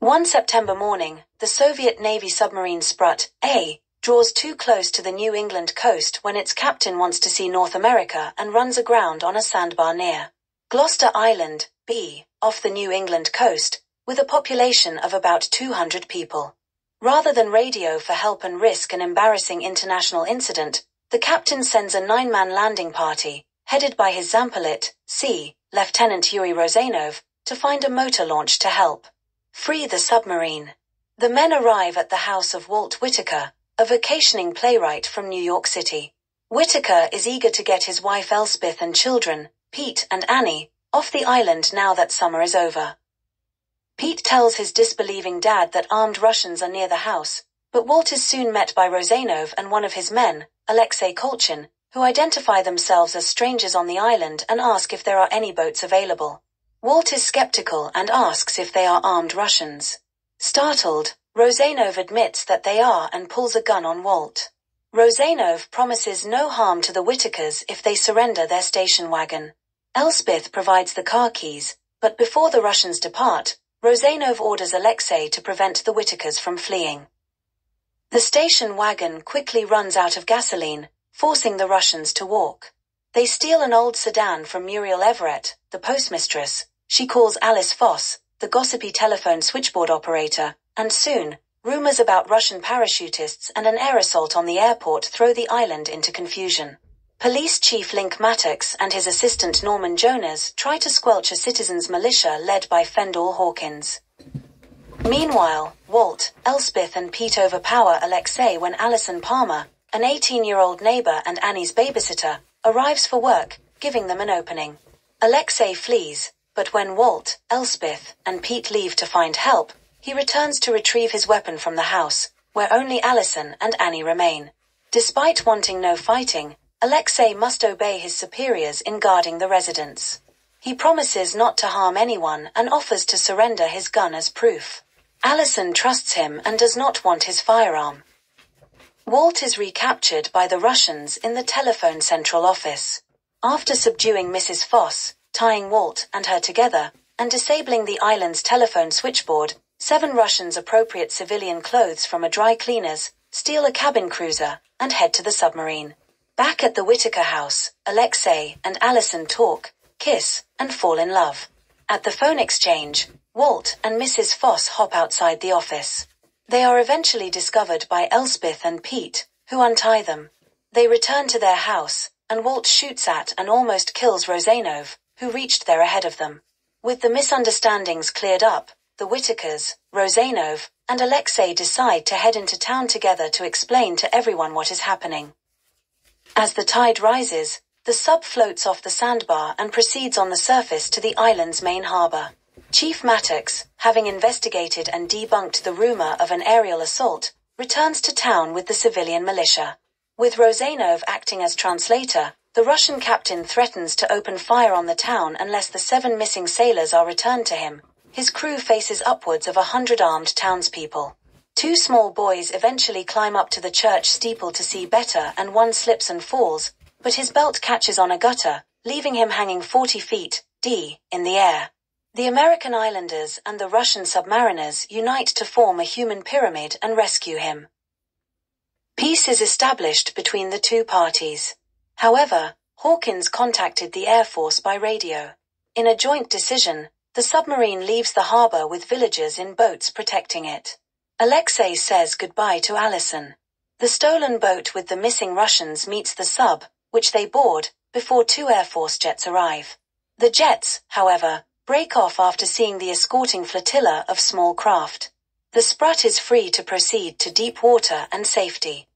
One September morning, the Soviet Navy submarine Sprut A draws too close to the New England coast when its captain wants to see North America and runs aground on a sandbar near Gloucester Island, B, off the New England coast, with a population of about 200 people. Rather than radio for help and risk an embarrassing international incident, the captain sends a 9-man landing party, headed by his Zampolit, C, Lieutenant Yuri Rozanov, to find a motor launch to help free the submarine. The men arrive at the house of Walt Whitaker, a vacationing playwright from New York City. Whitaker is eager to get his wife Elspeth and children, Pete and Annie, off the island now that summer is over. Pete tells his disbelieving dad that armed Russians are near the house, but Walt is soon met by Rozanov and one of his men, Alexei Kolchin, who identify themselves as strangers on the island and ask if there are any boats available. Walt is skeptical and asks if they are armed Russians. Startled, Rozanov admits that they are and pulls a gun on Walt. Rozanov promises no harm to the Whitakers if they surrender their station wagon. Elspeth provides the car keys, but before the Russians depart, Rozanov orders Alexei to prevent the Whitakers from fleeing. The station wagon quickly runs out of gasoline, forcing the Russians to walk. They steal an old sedan from Muriel Everett, the postmistress. She calls Alice Foss, the gossipy telephone switchboard operator, and soon, rumors about Russian parachutists and an air assault on the airport throw the island into confusion. Police Chief Link Mattox and his assistant Norman Jonas try to squelch a citizens' militia led by Fendall Hawkins. Meanwhile, Walt, Elspeth and Pete overpower Alexei when Alison Palmer, an 18-year-old neighbor and Annie's babysitter, arrives for work, giving them an opening. Alexei flees, but when Walt, Elspeth, and Pete leave to find help, he returns to retrieve his weapon from the house, where only Alison and Annie remain. Despite wanting no fighting, Alexei must obey his superiors in guarding the residence. He promises not to harm anyone and offers to surrender his gun as proof. Alison trusts him and does not want his firearm. Walt is recaptured by the Russians in the telephone central office. After subduing Mrs. Foss, tying Walt and her together, and disabling the island's telephone switchboard, 7 Russians appropriate civilian clothes from a dry cleaner's, steal a cabin cruiser, and head to the submarine. Back at the Whitaker house, Alexei and Alison talk, kiss, and fall in love. At the phone exchange, Walt and Mrs. Foss hop outside the office. They are eventually discovered by Elspeth and Pete, who untie them. They return to their house, and Walt shoots at and almost kills Rozanov, who reached there ahead of them. With the misunderstandings cleared up, the Whitakers, Rozanov, and Alexei decide to head into town together to explain to everyone what is happening. As the tide rises, the sub floats off the sandbar and proceeds on the surface to the island's main harbor. Chief Mattox, having investigated and debunked the rumor of an aerial assault, returns to town with the civilian militia. With Rozanov acting as translator, the Russian captain threatens to open fire on the town unless the 7 missing sailors are returned to him. His crew faces upwards of 100 armed townspeople. 2 small boys eventually climb up to the church steeple to see better and one slips and falls, but his belt catches on a gutter, leaving him hanging 40 feet, d, in the air. The American islanders and the Russian submariners unite to form a human pyramid and rescue him. Peace is established between the 2 parties. However, Hawkins contacted the Air Force by radio. In a joint decision, the submarine leaves the harbor with villagers in boats protecting it. Alexei says goodbye to Alison. The stolen boat with the missing Russians meets the sub, which they board, before 2 Air Force jets arrive. The jets, however, break off after seeing the escorting flotilla of small craft. The Sprut is free to proceed to deep water and safety.